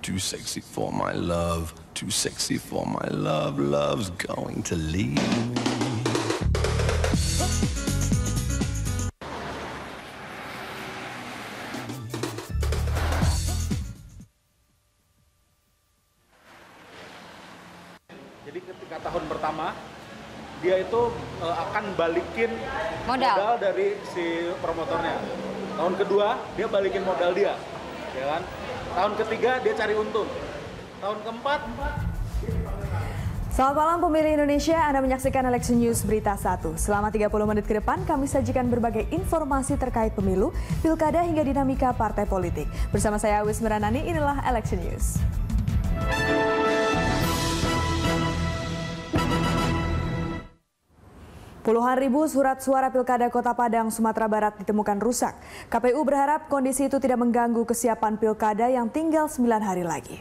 Too sexy for my love, too sexy for my love, love's going to leave me. Jadi ketika tahun pertama dia itu akan balikin modal dari si promotornya. Tahun kedua dia balikin modal dia, ya kan? Tahun ketiga dia cari untung. Tahun keempat. Selamat malam pemilih Indonesia, Anda menyaksikan Election News Berita 1. Selama 30 menit ke depan kami sajikan berbagai informasi terkait pemilu, pilkada hingga dinamika partai politik. Bersama saya Wismira Nani, inilah Election News. Puluhan ribu surat suara pilkada Kota Padang, Sumatera Barat ditemukan rusak. KPU berharap kondisi itu tidak mengganggu kesiapan pilkada yang tinggal 9 hari lagi.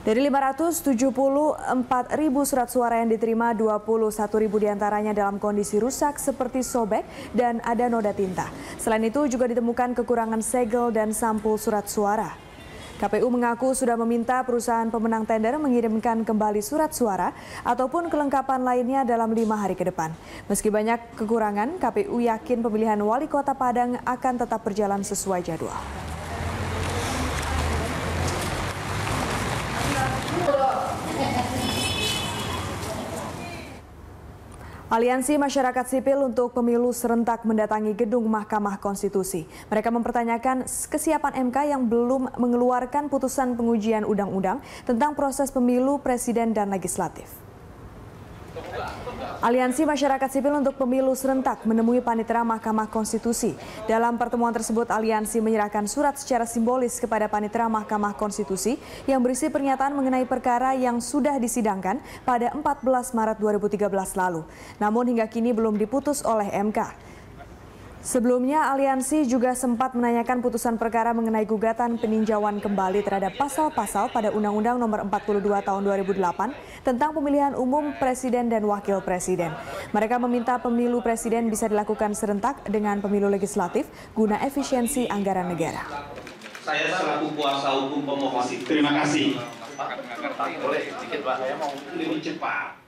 Dari 574 ribu surat suara yang diterima, 21 ribu diantaranya dalam kondisi rusak seperti sobek dan ada noda tinta. Selain itu juga ditemukan kekurangan segel dan sampul surat suara. KPU mengaku sudah meminta perusahaan pemenang tender mengirimkan kembali surat suara ataupun kelengkapan lainnya dalam 5 hari ke depan. Meski banyak kekurangan, KPU yakin pemilihan wali kota Padang akan tetap berjalan sesuai jadwal. Aliansi Masyarakat Sipil untuk Pemilu serentak mendatangi gedung Mahkamah Konstitusi. Mereka mempertanyakan kesiapan MK yang belum mengeluarkan putusan pengujian undang-undang tentang proses pemilu presiden dan legislatif. Aliansi Masyarakat Sipil untuk Pemilu serentak menemui Panitera Mahkamah Konstitusi. Dalam pertemuan tersebut, aliansi menyerahkan surat secara simbolis kepada Panitera Mahkamah Konstitusi yang berisi pernyataan mengenai perkara yang sudah disidangkan pada 14 Maret 2013 lalu. Namun hingga kini belum diputus oleh MK. Sebelumnya, aliansi juga sempat menanyakan putusan perkara mengenai gugatan peninjauan kembali terhadap pasal-pasal pada Undang-Undang Nomor 42 Tahun 2008 tentang pemilihan umum presiden dan wakil presiden. Mereka meminta pemilu presiden bisa dilakukan serentak dengan pemilu legislatif guna efisiensi anggaran negara. Saya selaku kuasa hukum pemohon. Terima kasih. Boleh sedikit Pak, saya mau lebih cepat.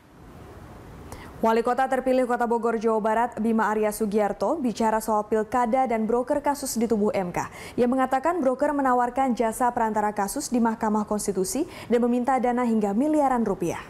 Wali Kota terpilih Kota Bogor, Jawa Barat, Bima Arya Sugiarto, bicara soal pilkada dan broker kasus di tubuh MK. Ia mengatakan broker menawarkan jasa perantara kasus di Mahkamah Konstitusi dan meminta dana hingga miliaran rupiah.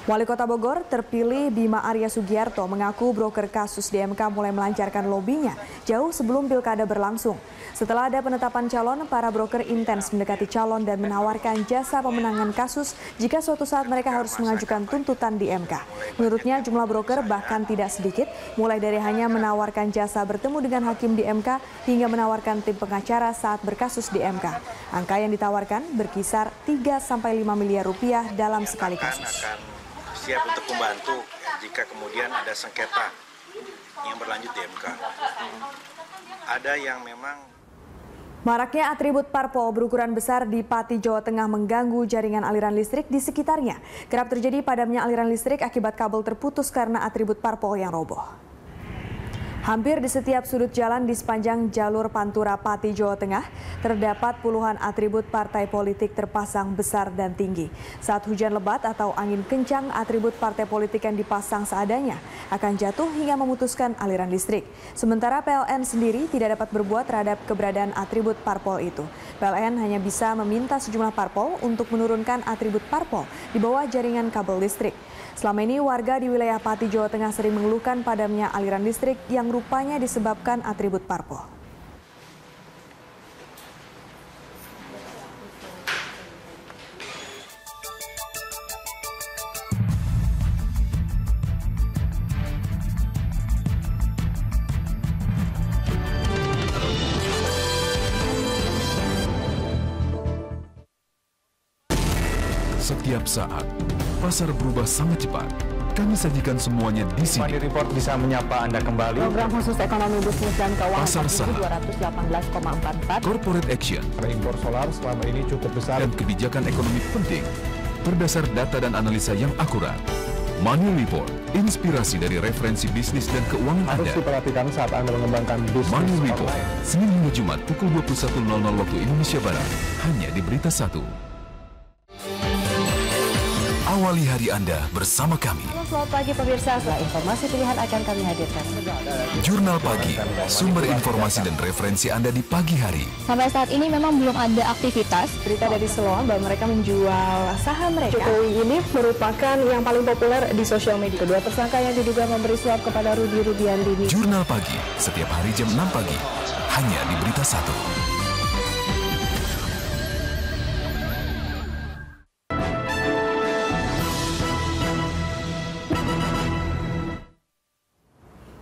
Wali Kota Bogor terpilih Bima Arya Sugiarto mengaku broker kasus di MK mulai melancarkan lobinya jauh sebelum pilkada berlangsung. Setelah ada penetapan calon, para broker intens mendekati calon dan menawarkan jasa pemenangan kasus jika suatu saat mereka harus mengajukan tuntutan di MK. Menurutnya jumlah broker bahkan tidak sedikit, mulai dari hanya menawarkan jasa bertemu dengan hakim di MK hingga menawarkan tim pengacara saat berkasus di MK. Angka yang ditawarkan berkisar 3-5 miliar rupiah dalam sekali kasus. Akan siap untuk membantu jika kemudian ada sengketa yang berlanjut di MK. Ada yang memang Maraknya atribut parpol berukuran besar di Pati, Jawa Tengah mengganggu jaringan aliran listrik di sekitarnya. Kerap terjadi padamnya aliran listrik akibat kabel terputus karena atribut parpol yang roboh. Hampir di setiap sudut jalan di sepanjang jalur Pantura Pati, Jawa Tengah, terdapat puluhan atribut partai politik terpasang besar dan tinggi. Saat hujan lebat atau angin kencang, atribut partai politik yang dipasang seadanya akan jatuh hingga memutuskan aliran listrik. Sementara PLN sendiri tidak dapat berbuat terhadap keberadaan atribut parpol itu. PLN hanya bisa meminta sejumlah parpol untuk menurunkan atribut parpol di bawah jaringan kabel listrik. Selama ini warga di wilayah Pati, Jawa Tengah sering mengeluhkan padamnya aliran listrik yang rupanya disebabkan atribut parpol. Setiap saat, pasar berubah sangat cepat. Kami sajikan semuanya di sini. Money Report bisa menyapa Anda kembali. Program khusus ekonomi bisnis dan keuangan Pasar saham, 218,44. corporate action, Impor solar selama ini cukup besar. dan kebijakan ekonomi penting berdasar data dan analisa yang akurat. Money Report, inspirasi dari referensi bisnis dan keuangan Anda. Harus diperhatikan saat Anda mengembangkan bisnis. Money Report, Senin hingga Jumat pukul 21.00 waktu Indonesia Barat, hanya di Berita 1. Awali hari Anda bersama kami. Selamat pagi pemirsa, informasi pilihan akan kami hadirkan. Jurnal Pagi, sumber informasi dan referensi Anda di pagi hari. Sampai saat ini memang belum ada aktivitas. Berita dari Siloam bahwa mereka menjual saham mereka. Jokowi ini merupakan yang paling populer di sosial media. Kedua tersangka yang diduga memberi suap kepada Rudi Rubiandini. Jurnal Pagi, setiap hari jam 6 pagi, hanya di Berita 1.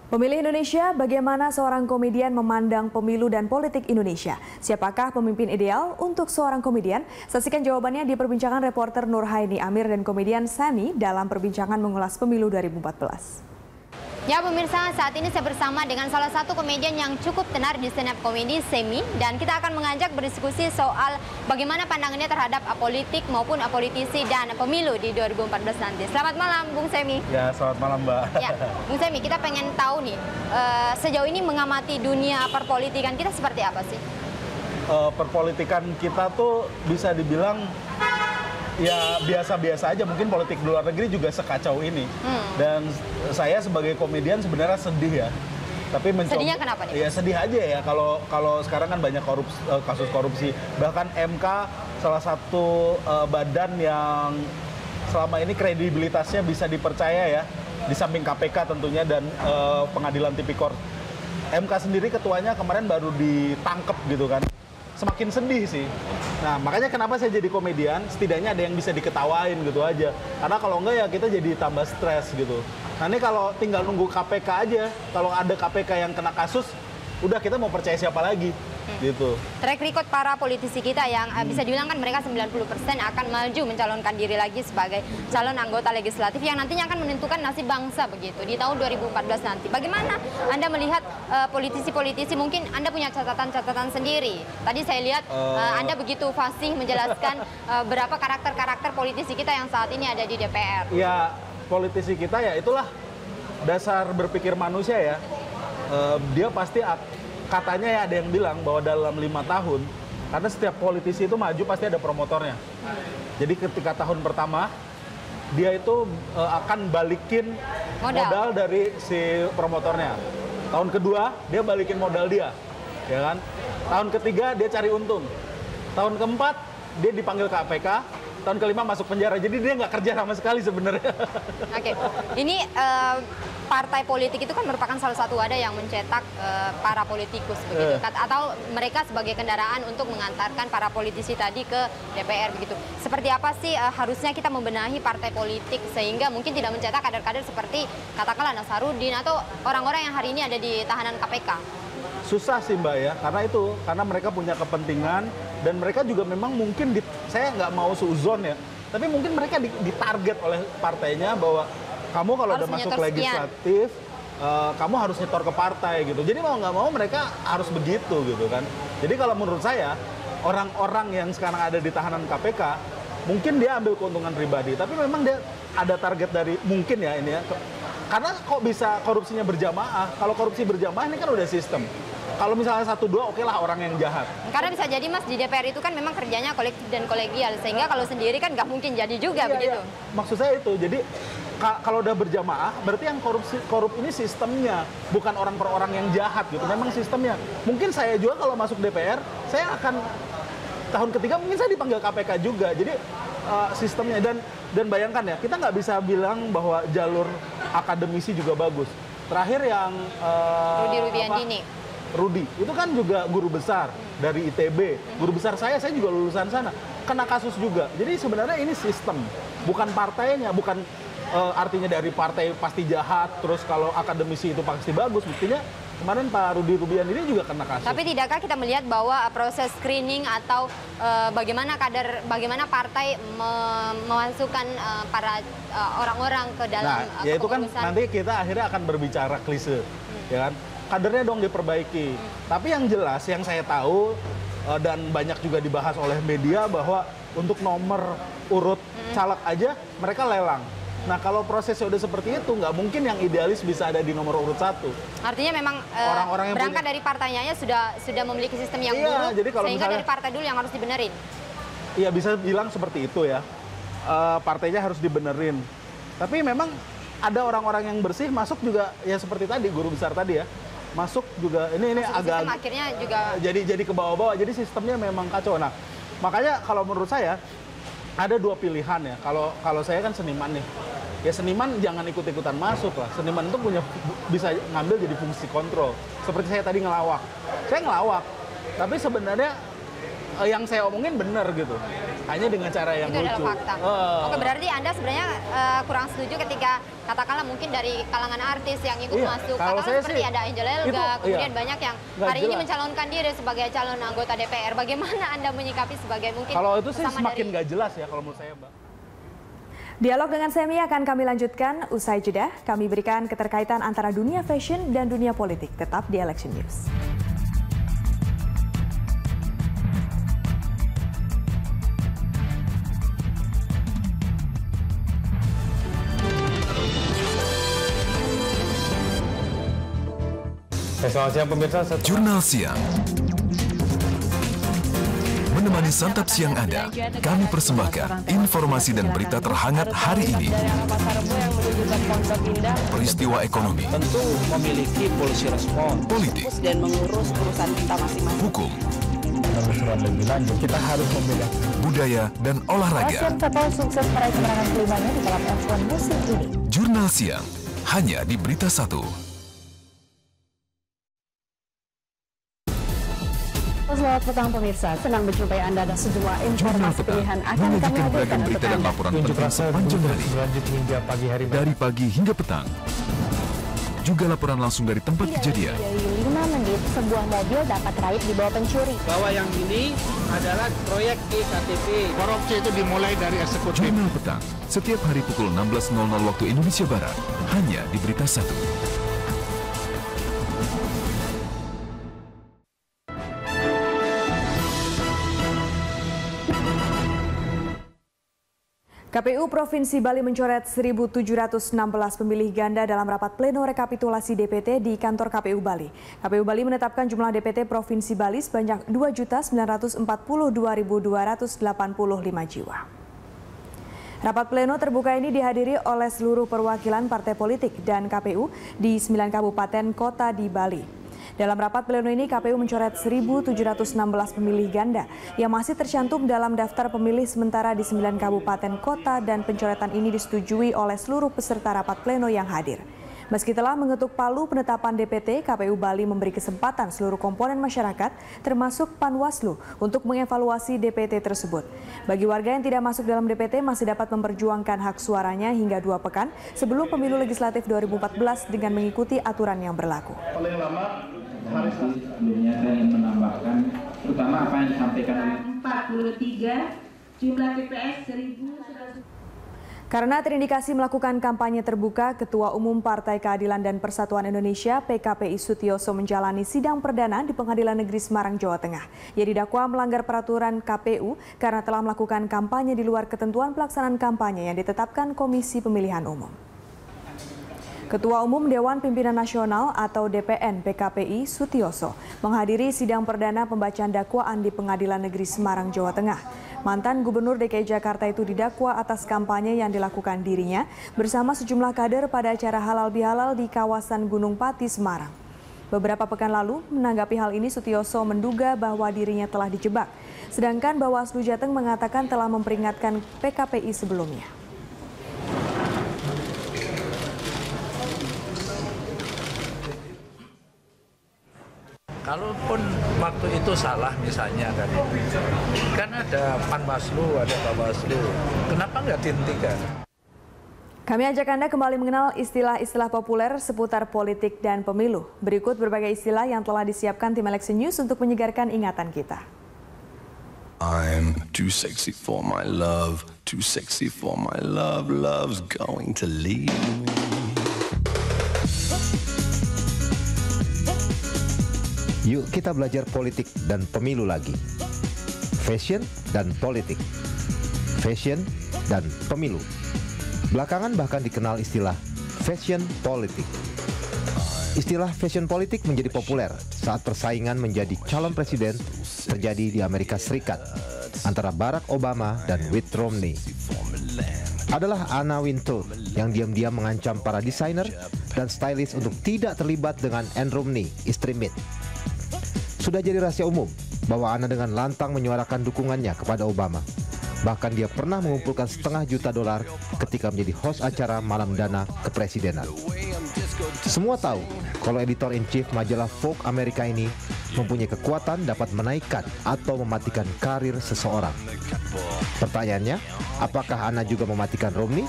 Pemilih Indonesia, bagaimana seorang komedian memandang pemilu dan politik Indonesia? Siapakah pemimpin ideal untuk seorang komedian? Saksikan jawabannya di perbincangan reporter Nurhaini Amir dan komedian Sami dalam perbincangan mengulas pemilu 2014. Ya pemirsa, saat ini saya bersama dengan salah satu komedian yang cukup tenar di stand up komedi, Semi, dan kita akan mengajak berdiskusi soal bagaimana pandangannya terhadap apolitik maupun apolitisi dan pemilu di 2014 nanti. Selamat malam, Bung Semi. Ya, selamat malam, Mbak. Ya, Bung Semi, kita pengen tahu nih, sejauh ini mengamati dunia perpolitikan kita seperti apa sih? Perpolitikan kita tuh bisa dibilang ya biasa-biasa aja, mungkin politik di luar negeri juga sekacau ini. Dan saya sebagai komedian sebenarnya sedih ya. Tapi sedihnya kenapa nih? Ya sedih aja ya kalau sekarang kan banyak kasus korupsi. Bahkan MK salah satu badan yang selama ini kredibilitasnya bisa dipercaya ya. Di samping KPK tentunya dan Pengadilan Tipikor. MK sendiri ketuanya kemarin baru ditangkep gitu kan. Semakin sedih sih. Nah, makanya kenapa saya jadi komedian, setidaknya ada yang bisa diketawain gitu aja. Karena kalau enggak ya kita jadi tambah stres gitu. Nah, ini kalau tinggal nunggu KPK aja, kalau ada KPK yang kena kasus, udah kita mau percaya siapa lagi gitu. Track record para politisi kita yang bisa dibilang kan mereka 90% akan maju mencalonkan diri lagi sebagai calon anggota legislatif yang nantinya akan menentukan nasib bangsa begitu di tahun 2014 nanti. Bagaimana Anda melihat politisi-politisi, mungkin Anda punya catatan-catatan sendiri. Tadi saya lihat Anda begitu fasih menjelaskan berapa karakter-karakter politisi kita yang saat ini ada di DPR. Ya, politisi kita ya itulah dasar berpikir manusia ya. Dia pasti katanya ya ada yang bilang bahwa dalam 5 tahun, karena setiap politisi itu maju pasti ada promotornya. Jadi ketika tahun pertama, dia itu akan balikin modal dari si promotornya. Tahun kedua, dia balikin modal dia. Ya kan? Tahun ketiga, dia cari untung. Tahun keempat, dia dipanggil KPK. Tahun kelima masuk penjara, jadi dia nggak kerja sama sekali sebenarnya. Oke, ini partai politik itu kan merupakan salah satu wadah yang mencetak para politikus begitu, atau mereka sebagai kendaraan untuk mengantarkan para politisi tadi ke DPR begitu. Seperti apa sih harusnya kita membenahi partai politik sehingga mungkin tidak mencetak kader-kader seperti katakanlah Nasaruddin atau orang-orang yang hari ini ada di tahanan KPK? Susah sih Mbak ya, karena mereka punya kepentingan dan mereka juga memang mungkin saya nggak mau suzon ya, tapi mungkin mereka ditarget oleh partainya bahwa kamu kalau udah masuk legislatif, kamu harus nyetor ke partai gitu. Jadi mau nggak mau mereka harus begitu gitu kan. Jadi kalau menurut saya orang-orang yang sekarang ada di tahanan KPK mungkin dia ambil keuntungan pribadi, tapi memang dia ada target dari mungkin ya ini ya. Karena kok bisa korupsinya berjamaah? Kalau korupsi berjamaah ini kan udah sistem. Kalau misalnya 1-2 oke lah orang yang jahat. Karena bisa jadi Mas di DPR itu kan memang kerjanya kolektif dan kolegial sehingga kalau sendiri kan nggak mungkin jadi juga begitu. Iya. Maksud saya itu. Jadi kalau udah berjamaah berarti yang korup ini sistemnya, bukan orang per orang yang jahat gitu. Memang sistemnya. Mungkin saya juga kalau masuk DPR saya akan tahun ketiga mungkin saya dipanggil KPK juga. Jadi sistemnya dan bayangkan ya, kita nggak bisa bilang bahwa jalur akademisi juga bagus. Terakhir yang Rudi Rubiandini. Rudi, itu kan juga guru besar dari ITB. Guru besar saya juga lulusan sana. Kena kasus juga. Jadi sebenarnya ini sistem, bukan partainya, bukan artinya dari partai pasti jahat, terus kalau akademisi itu pasti bagus. Buktinya kemarin Pak Rudi Rubiandini juga kena kasus. Tapi tidakkah kita melihat bahwa proses screening atau bagaimana partai memasukkan para orang-orang ke dalam ya itu kan nanti kita akhirnya akan berbicara klise, ya kan? Kadernya dong diperbaiki. Tapi yang jelas yang saya tahu dan banyak juga dibahas oleh media bahwa untuk nomor urut caleg aja mereka lelang. Nah kalau prosesnya udah seperti itu, nggak mungkin yang idealis bisa ada di nomor urut 1. Artinya memang orang-orang berangkat dari partainya sudah memiliki sistem yang buruk, jadi kalau sehingga dari partai dulu yang harus dibenerin. Iya bisa bilang seperti itu ya, partainya harus dibenerin. Tapi memang ada orang-orang yang bersih masuk juga ya seperti tadi guru besar tadi ya, masuk juga ini agak akhirnya juga jadi ke bawah-bawah, jadi sistemnya memang kacau. Nah makanya kalau menurut saya ada dua pilihan ya. Kalau saya kan seniman nih. Ya seniman jangan ikut-ikutan masuk lah. Seniman itu bisa ngambil jadi fungsi kontrol. Seperti saya tadi ngelawak. Saya ngelawak. Tapi sebenarnya yang saya omongin benar gitu. Hanya dengan cara yang lucu. Itu adalah fakta. Oke, berarti Anda sebenarnya kurang setuju ketika katakanlah mungkin dari kalangan artis yang ikut masuk. Katakanlah seperti ada Angel Elga, kemudian banyak yang hari ini mencalonkan diri sebagai calon anggota DPR. Bagaimana Anda menyikapi sebagai mungkin kalau itu sih semakin nggak jelas ya kalau menurut saya, Mbak. Dialog dengan Semi akan kami lanjutkan usai jeda. Kami berikan keterkaitan antara dunia fashion dan dunia politik. Tetap di Election News. Selamat siang pemirsa. Jurnal Siang. Menemani santap siang Anda, kami persembahkan informasi dan berita terhangat hari ini. Peristiwa ekonomi, tentu memiliki polisi respon, politik, dan mengurus urusan kita masing-masing. Hukum, lebih lanjut, kita harus membedakan budaya dan olahraga. Rachel Vettel sukses meraih kemenangan kelimanya di balap F1 musim ini. Jurnal Siang, hanya di Berita 1. Selamat petang pemirsa, senang berjumpa Anda dan sejumlah informasi pilihan akan kami hadirkan untuk dan Anda. laporan penting sepanjang hari, hingga pagi hari, dari pagi hingga petang. Juga laporan langsung dari tempat kejadian. Dari 5 menit, sebuah mobil dapat raib di bawah pencuri. Bahwa yang ini adalah proyek iktp. Korupsi itu dimulai dari eksekutif. Jurnal Petang, setiap hari pukul 16.00 waktu Indonesia Barat, hanya di Berita 1. KPU Provinsi Bali mencoret 1.716 pemilih ganda dalam rapat pleno rekapitulasi DPT di kantor KPU Bali. KPU Bali menetapkan jumlah DPT Provinsi Bali sebanyak 2.942.285 jiwa. Rapat pleno terbuka ini dihadiri oleh seluruh perwakilan partai politik dan KPU di 9 kabupaten kota di Bali. Dalam rapat pleno ini, KPU mencoret 1.716 pemilih ganda yang masih tercantum dalam daftar pemilih sementara di 9 kabupaten kota, dan pencoretan ini disetujui oleh seluruh peserta rapat pleno yang hadir. Meski telah mengetuk palu penetapan DPT, KPU Bali memberi kesempatan seluruh komponen masyarakat, termasuk Panwaslu, untuk mengevaluasi DPT tersebut. Bagi warga yang tidak masuk dalam DPT masih dapat memperjuangkan hak suaranya hingga 2 pekan sebelum pemilu legislatif 2014 dengan mengikuti aturan yang berlaku. Paling lama hari sebelumnya saya ingin menambahkan, terutama apa yang disampaikan oleh 43 jumlah TPS 1.000. Karena terindikasi melakukan kampanye terbuka, Ketua Umum Partai Keadilan dan Persatuan Indonesia PKPI Sutioso menjalani sidang perdana di Pengadilan Negeri Semarang, Jawa Tengah. Ia didakwa melanggar peraturan KPU karena telah melakukan kampanye di luar ketentuan pelaksanaan kampanye yang ditetapkan Komisi Pemilihan Umum. Ketua Umum Dewan Pimpinan Nasional atau DPN PKPI Sutioso menghadiri sidang perdana pembacaan dakwaan di Pengadilan Negeri Semarang, Jawa Tengah. Mantan Gubernur DKI Jakarta itu didakwa atas kampanye yang dilakukan dirinya bersama sejumlah kader pada acara halal bihalal di kawasan Gunung Pati, Semarang. Beberapa pekan lalu, menanggapi hal ini, Sutioso menduga bahwa dirinya telah dijebak. Sedangkan Bawaslu Jateng mengatakan telah memperingatkan PKPI sebelumnya. Kalaupun waktu itu salah misalnya kan ada Panwaslu, ada Bawaslu, kenapa nggak dihentikan? Kami ajak Anda kembali mengenal istilah-istilah populer seputar politik dan pemilu. Berikut berbagai istilah yang telah disiapkan tim Election News untuk menyegarkan ingatan kita. I'm too sexy for my love, too sexy for my love, love's going to leave me. Yuk kita belajar politik dan pemilu lagi. Fashion dan politik. Fashion dan pemilu. Belakangan bahkan dikenal istilah fashion politik. Istilah fashion politik menjadi populer saat persaingan menjadi calon presiden terjadi di Amerika Serikat antara Barack Obama dan Mitt Romney. Adalah Anna Wintour yang diam-diam mengancam para desainer dan stylist untuk tidak terlibat dengan Ann Romney, istri Mitt. Sudah jadi rahasia umum bahwa Anna dengan lantang menyuarakan dukungannya kepada Obama. Bahkan dia pernah mengumpulkan $500 juta ketika menjadi host acara Malam Dana Kepresidenan. Semua tahu kalau editor-in-chief majalah Vogue Amerika ini mempunyai kekuatan dapat menaikkan atau mematikan karir seseorang. Pertanyaannya, apakah Anna juga mematikan Romney?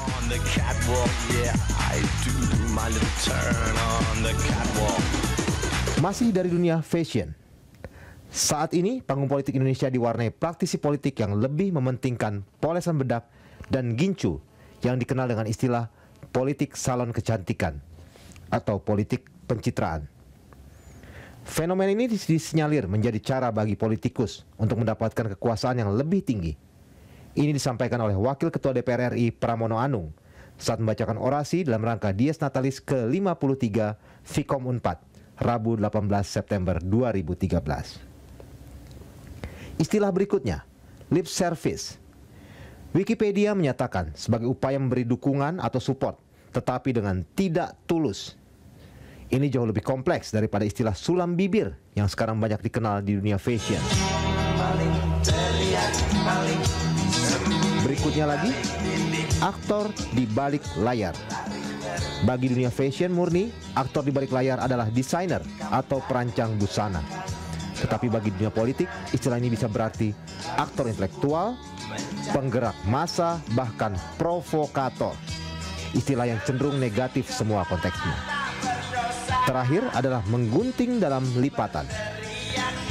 Masih dari dunia fashion. Saat ini, panggung politik Indonesia diwarnai praktisi politik yang lebih mementingkan polesan bedak dan gincu yang dikenal dengan istilah politik salon kecantikan atau politik pencitraan. Fenomena ini disinyalir menjadi cara bagi politikus untuk mendapatkan kekuasaan yang lebih tinggi. Ini disampaikan oleh Wakil Ketua DPR RI Pramono Anung saat membacakan orasi dalam rangka Dies Natalis ke-53 Fikom Unpad, Rabu 18 September 2013. Istilah berikutnya, lip service. Wikipedia menyatakan sebagai upaya memberi dukungan atau support, tetapi dengan tidak tulus. Ini jauh lebih kompleks daripada istilah sulam bibir yang sekarang banyak dikenal di dunia fashion. Berikutnya lagi, aktor di balik layar. Bagi dunia fashion murni, aktor di balik layar adalah desainer atau perancang busana. Tetapi bagi dunia politik, istilah ini bisa berarti aktor intelektual, penggerak massa, bahkan provokator. Istilah yang cenderung negatif semua konteksnya. Terakhir adalah menggunting dalam lipatan.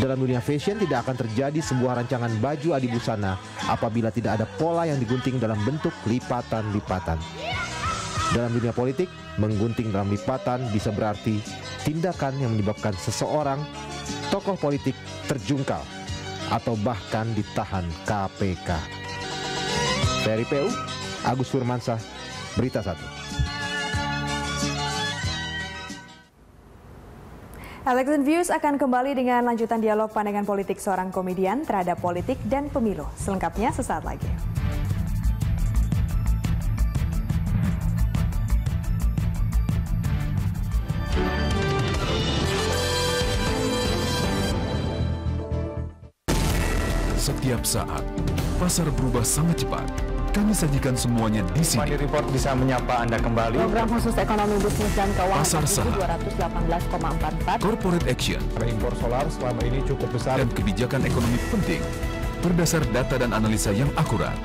Dalam dunia fashion tidak akan terjadi sebuah rancangan baju adi busana apabila tidak ada pola yang digunting dalam bentuk lipatan-lipatan. Dalam dunia politik, menggunting dalam lipatan bisa berarti tindakan yang menyebabkan seseorang, tokoh politik terjungkal atau bahkan ditahan KPK. Dari PU, Agus Firmansyah, Berita 1. Election Views akan kembali dengan lanjutan dialog pandangan politik seorang komedian terhadap politik dan pemilu. Selengkapnya sesaat lagi. Setiap saat, pasar berubah sangat cepat. Kami sajikan semuanya di sini. Money Report bisa menyapa Anda kembali. Program khusus ekonomi bisnis dan keuangan Pasar saham, 218,44. corporate action, Impor solar selama ini cukup besar. dan kebijakan ekonomi penting berdasar data dan analisa yang akurat.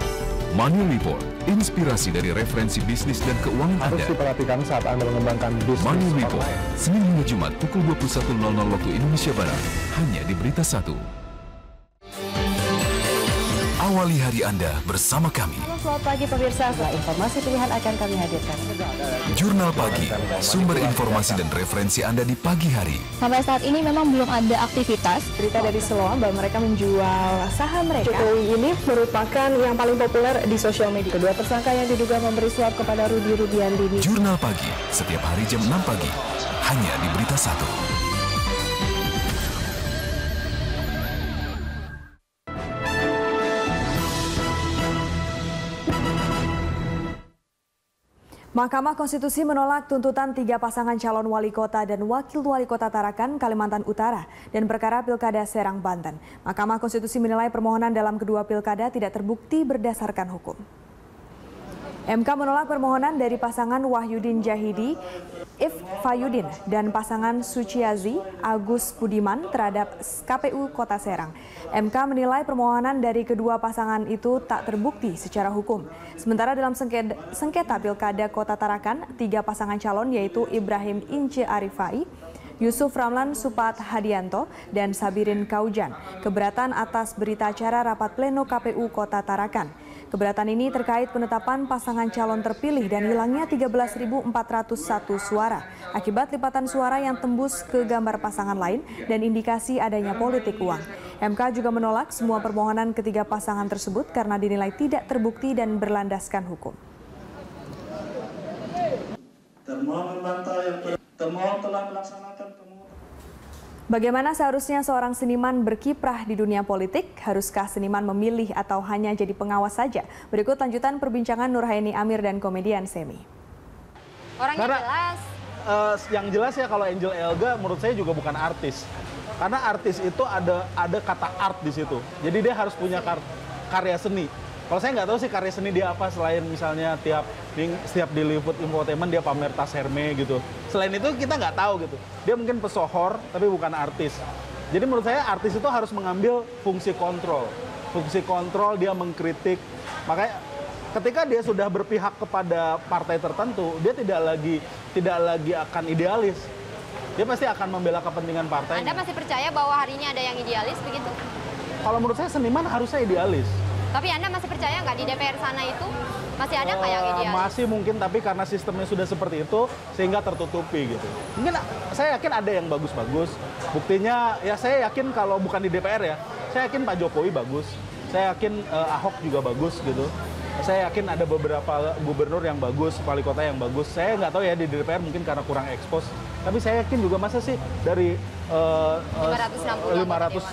Money Report, inspirasi dari referensi bisnis dan keuangan Harus Anda. diperhatikan saat Anda mengembangkan bisnis. Money Report, Senin hingga Jumat pukul 21.00 waktu Indonesia Barat, hanya di Berita 1. Awali hari Anda bersama kami. Selamat pagi pemirsa, setelah informasi pilihan akan kami hadirkan. Jurnal Pagi, sumber informasi dan referensi Anda di pagi hari. Sampai saat ini memang belum ada aktivitas. Berita dari Siloam bahwa mereka menjual saham mereka. Jokowi ini merupakan yang paling populer di sosial media. Kedua tersangka yang diduga memberi suap kepada Rudi Rudiantini. Jurnal Pagi, setiap hari jam 6 pagi, hanya di Berita 1. Mahkamah Konstitusi menolak tuntutan 3 pasangan calon wali kota dan wakil wali kota Tarakan, Kalimantan Utara dan perkara Pilkada Serang, Banten. Mahkamah Konstitusi menilai permohonan dalam kedua pilkada tidak terbukti berdasarkan hukum. MK menolak permohonan dari pasangan Wahyudin Jahidi, If Fayudin, dan pasangan Suciazi, Agus Budiman terhadap KPU Kota Serang. MK menilai permohonan dari kedua pasangan itu tak terbukti secara hukum. Sementara dalam sengketa Pilkada Kota Tarakan, 3 pasangan calon yaitu Ibrahim Ince Arifai, Yusuf Ramlan Supat Hadianto, dan Sabirin Kaujan keberatan atas berita acara rapat pleno KPU Kota Tarakan. Keberatan ini terkait penetapan pasangan calon terpilih dan hilangnya 13.401 suara akibat lipatan suara yang tembus ke gambar pasangan lain dan indikasi adanya politik uang. MK juga menolak semua permohonan ketiga pasangan tersebut karena dinilai tidak terbukti dan berlandaskan hukum. Termohon membantah yang termohon telah melaksanakan pemungutan. Bagaimana seharusnya seorang seniman berkiprah di dunia politik? Haruskah seniman memilih atau hanya jadi pengawas saja? Berikut lanjutan perbincangan Nurhaini Amir dan komedian Semi. Orangnya jelas. Yang jelas ya kalau Angel Elga menurut saya juga bukan artis. Karena artis itu ada kata art di situ. Jadi dia harus punya karya seni. Kalau saya nggak tahu sih karya seni dia apa selain misalnya setiap diliput infotainment dia pamer tas Hermes gitu. Selain itu kita nggak tahu gitu. Dia mungkin pesohor tapi bukan artis. Jadi menurut saya artis itu harus mengambil fungsi kontrol. Fungsi kontrol dia mengkritik. Makanya ketika dia sudah berpihak kepada partai tertentu, dia tidak lagi akan idealis. Dia pasti akan membela kepentingan partai. Anda masih percaya bahwa hari ini ada yang idealis begitu? Kalau menurut saya seniman harusnya idealis. Tapi Anda masih percaya nggak di DPR sana itu masih ada nggak yang idealis? Masih mungkin, tapi karena sistemnya sudah seperti itu sehingga tertutupi gitu. Mungkin saya yakin ada yang bagus-bagus. Buktinya ya saya yakin kalau bukan di DPR ya, saya yakin Pak Jokowi bagus. Saya yakin Ahok juga bagus gitu. Saya yakin ada beberapa gubernur yang bagus, wali kota yang bagus. Saya nggak tahu ya di DPR mungkin karena kurang ekspos. Tapi saya yakin juga masa sih dari 500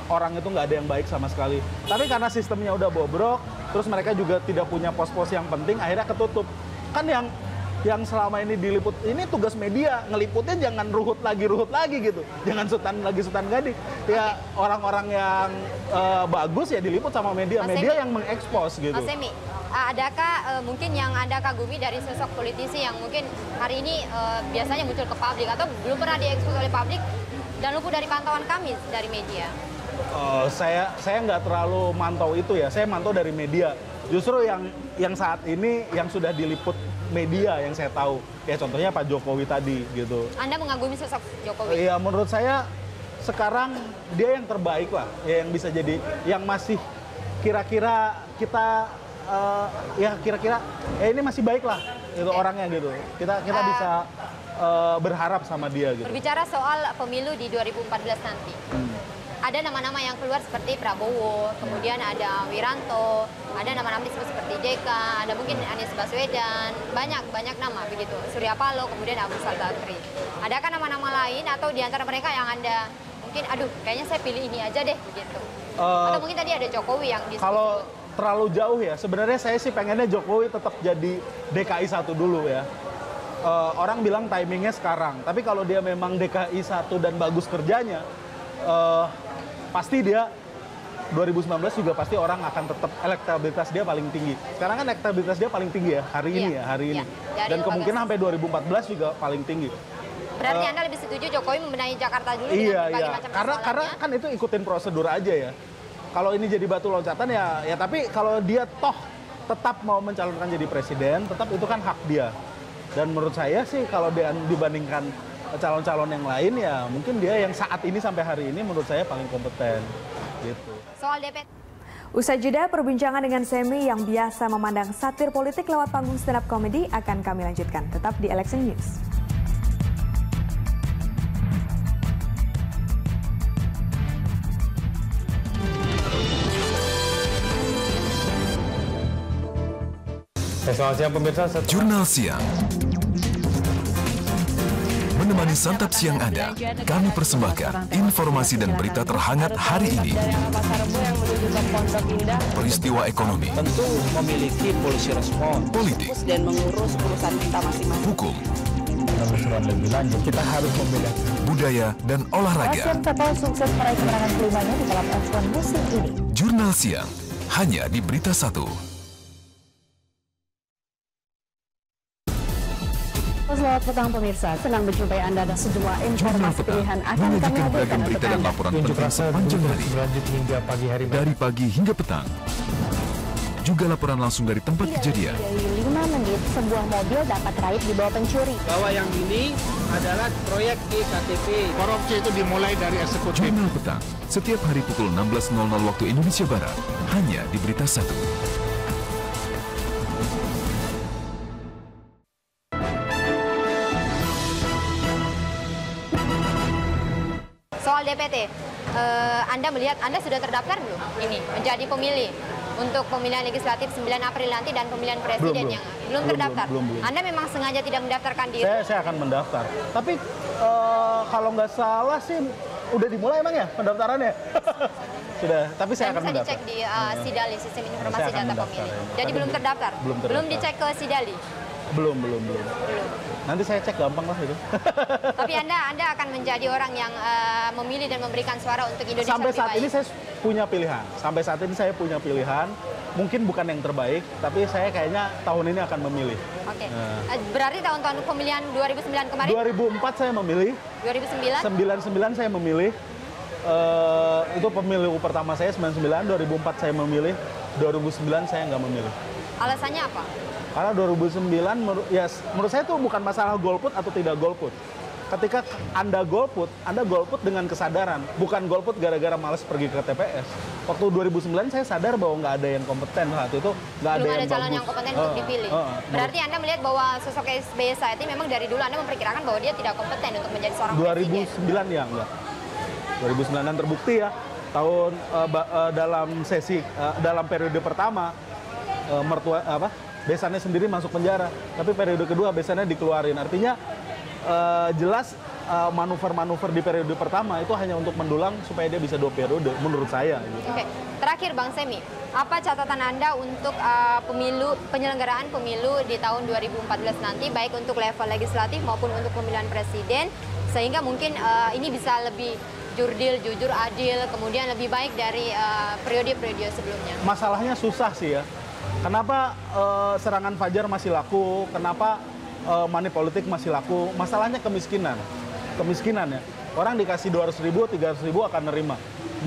orang itu nggak ada yang baik sama sekali. Tapi karena sistemnya udah bobrok, terus mereka juga tidak punya pos-pos yang penting, akhirnya ketutup. Kan yang selama ini diliput, ini tugas media, ngeliputnya jangan ruhut lagi gitu. Jangan Sultan Gading. Ya orang-orang yang bagus ya diliput sama media yang mengekspos gitu. Mas Semi, adakah mungkin yang Anda kagumi dari sosok politisi yang mungkin hari ini biasanya muncul ke publik atau belum pernah diekspos oleh publik dan luput dari pantauan kami dari media? Saya nggak terlalu mantau itu ya, saya mantau dari media. Justru yang saat ini yang sudah diliput media yang saya tahu, ya contohnya Pak Jokowi tadi gitu. Anda mengagumi sosok Jokowi? Iya, menurut saya sekarang dia yang terbaik lah, ya yang bisa jadi, yang masih kira-kira kita ini masih baik lah itu orangnya gitu. Kita bisa berharap sama dia gitu. Berbicara soal pemilu di 2014 nanti. Ada nama-nama yang keluar seperti Prabowo, kemudian ada Wiranto, ada nama-nama disebut seperti JK, ada mungkin Anies Baswedan, banyak nama begitu. Surya Paloh, kemudian Abu Rizal Bakri. Adakah nama-nama lain atau di antara mereka yang Anda mungkin, kayaknya saya pilih ini aja deh begitu? Atau mungkin tadi ada Jokowi yang disebut. Kalau terlalu jauh ya, sebenarnya saya sih pengennya Jokowi tetap jadi DKI 1 dulu ya. Orang bilang timingnya sekarang, tapi kalau dia memang DKI 1 dan bagus kerjanya, pasti dia 2019 juga pasti orang akan tetap elektabilitas dia paling tinggi. Sekarang kan elektabilitas dia paling tinggi ya hari ini. Dan kemungkinan sampai 2014 juga paling tinggi. Berarti Anda lebih setuju Jokowi membenahi Jakarta dulu iya, dengan berbagai macam persoalannya? Karena kan itu ikutin prosedur aja ya. Kalau ini jadi batu loncatan ya tapi kalau dia toh tetap mau mencalonkan jadi presiden, tetap itu kan hak dia. Dan menurut saya sih kalau dibandingkan calon-calon yang lain ya mungkin dia yang saat ini sampai hari ini menurut saya paling kompeten gitu. Soal DP. Usai jeda, perbincangan dengan Semi yang biasa memandang satir politik lewat panggung stand up comedy akan kami lanjutkan. Tetap di Election News. Selamat siang pemirsa. Jurnal Siang. Menemani santap siang Anda, kami persembahkan informasi dan berita terhangat hari ini. Peristiwa ekonomi, tentu memiliki polisi respon, politik, dan mengurus urusan kita masing-masing. Hukum, lebih lanjut, kita harus membedakan budaya dan olahraga. Rasim Tepal sukses meraih kemenangan kelimanya di balap F1 musim ini. Jurnal Siang, hanya di Berita 1. Selamat petang pemirsa, senang berjumpa Anda dan sejumlah informasi pilihan akan kami hadirkan berita dan laporan penting sepanjang hari, hingga pagi hari, dari pagi hingga petang. Juga laporan langsung dari tempat kejadian. Dari 5 menit, sebuah mobil dapat raib di bawah pencuri. Bahwa yang ini adalah proyek iktp. Korupsi itu dimulai dari eksekutif. Jurnal Petang, setiap hari pukul 16.00 waktu Indonesia Barat, hanya di Berita 1. Soal DPT, Anda melihat Anda sudah terdaftar belum ini menjadi pemilih? untuk pemilihan legislatif 9 April nanti dan pemilihan presiden yang belum terdaftar. Belum. Anda memang sengaja tidak mendaftarkan diri? Saya akan mendaftar. Tapi kalau nggak salah sih udah dimulai emang ya pendaftarannya? Sudah, tapi saya akan mendaftar. Bisa dicek di Sidali, Sistem Informasi Data Pemilih. Jadi belum terdaftar? Belum dicek ke Sidali? Belum. Nanti saya cek gampang lah itu. Tapi Anda akan menjadi orang yang memilih dan memberikan suara untuk Indonesia Sampai saat lebih baik. ini saya punya pilihan. Sampai saat ini saya punya pilihan. Mungkin bukan yang terbaik, tapi saya kayaknya tahun ini akan memilih. Oke. Berarti tahun-tahun pemilihan 2009 kemarin? 2004 saya memilih. 2009? 99 saya memilih. Itu pemilu pertama saya 99, 2004 saya memilih, 2009 saya nggak memilih. Alasannya apa? Karena 2009 menurut saya itu bukan masalah golput atau tidak golput. Ketika Anda golput dengan kesadaran, bukan golput gara-gara malas pergi ke TPS. Waktu 2009 saya sadar bahwa nggak ada yang kompeten saat itu, nggak ada yang bagus. Calon yang kompeten untuk dipilih. Berarti Anda melihat bahwa sosok SBY saat ini memang dari dulu Anda memperkirakan bahwa dia tidak kompeten untuk menjadi seorang presiden. 2009 ya enggak. 2009 dan terbukti ya dalam periode pertama besannya sendiri masuk penjara, tapi periode kedua besannya dikeluarin. Artinya jelas manuver-manuver di periode pertama itu hanya untuk mendulang supaya dia bisa 2 periode menurut saya. Gitu. Oke, terakhir Bang Semi, apa catatan Anda untuk penyelenggaraan pemilu di tahun 2014 nanti, baik untuk level legislatif maupun untuk pemilihan presiden, sehingga mungkin ini bisa lebih jujur, adil, kemudian lebih baik dari periode-periode sebelumnya? Masalahnya susah sih ya. Kenapa serangan fajar masih laku? Kenapa money politik masih laku? Masalahnya kemiskinan ya. Orang dikasih 200.000, 300.000 akan nerima.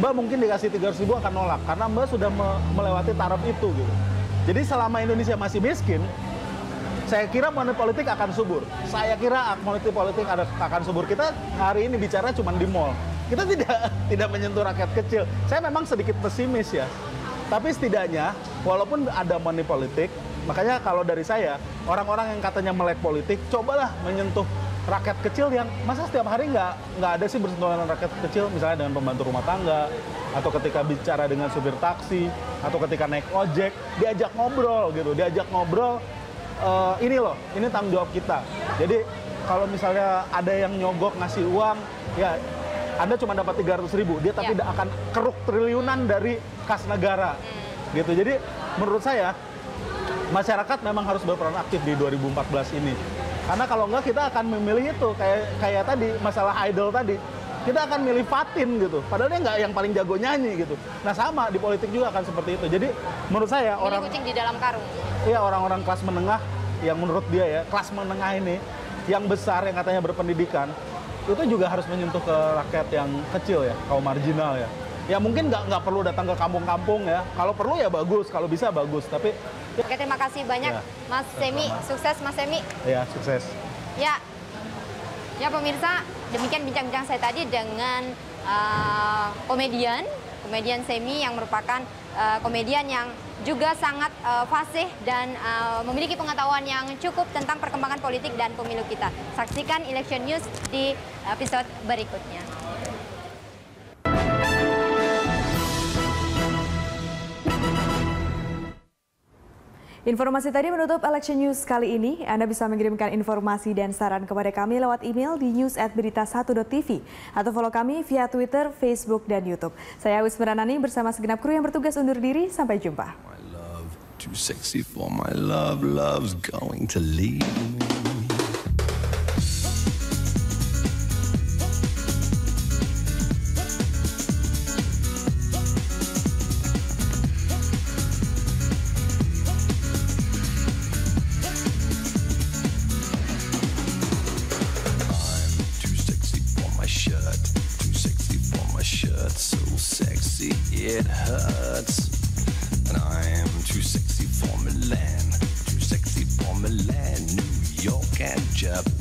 Mbak mungkin dikasih 300.000 akan nolak karena Mbak sudah melewati taraf itu gitu. Jadi selama Indonesia masih miskin, saya kira money politik akan subur. Saya kira money politik akan subur. Kita hari ini bicara cuma di mall. Kita tidak menyentuh rakyat kecil. Saya memang sedikit pesimis ya. Tapi setidaknya, walaupun ada money politik, makanya kalau dari saya, orang-orang yang katanya melek politik, cobalah menyentuh rakyat kecil yang masa setiap hari nggak ada sih bersentuhan dengan rakyat kecil, misalnya dengan pembantu rumah tangga, atau ketika bicara dengan supir taksi, atau ketika naik ojek, diajak ngobrol gitu, ini tanggung jawab kita. Jadi kalau misalnya ada yang nyogok ngasih uang, ya Anda cuma dapat 300.000, dia tapi tidak akan keruk triliunan dari kas negara, gitu. Jadi menurut saya masyarakat memang harus berperan aktif di 2014 ini, karena kalau enggak kita akan memilih itu kayak tadi masalah idol tadi, kita akan milih Fatin gitu, padahal dia nggak yang paling jago nyanyi gitu. Nah sama di politik juga akan seperti itu. Jadi menurut saya kucing di dalam karung. Iya, orang-orang kelas menengah yang menurut dia ya kelas menengah ini yang besar yang katanya berpendidikan, itu juga harus menyentuh ke rakyat yang kecil ya, kaum marginal ya. Ya mungkin nggak perlu datang ke kampung-kampung ya. Kalau perlu ya bagus, kalau bisa bagus. Tapi Oke, terima kasih banyak Mas Semi. Sukses Mas Semi. Ya, sukses. Ya pemirsa, demikian bincang-bincang saya tadi dengan komedian Semi yang merupakan komedian yang juga sangat fasih dan memiliki pengetahuan yang cukup tentang perkembangan politik dan pemilu kita. Saksikan Election News di episode berikutnya. Informasi tadi menutup Election News kali ini. Anda bisa mengirimkan informasi dan saran kepada kami lewat email di news@berita1.tv atau follow kami via Twitter, Facebook, dan YouTube. Saya Wisma Ranani bersama segenap kru yang bertugas undur diri. Sampai jumpa. Too sexy for my love, love's going to leave me. So sexy it hurts, and I'm too sexy for Milan, too sexy for Milan, New York and Japan.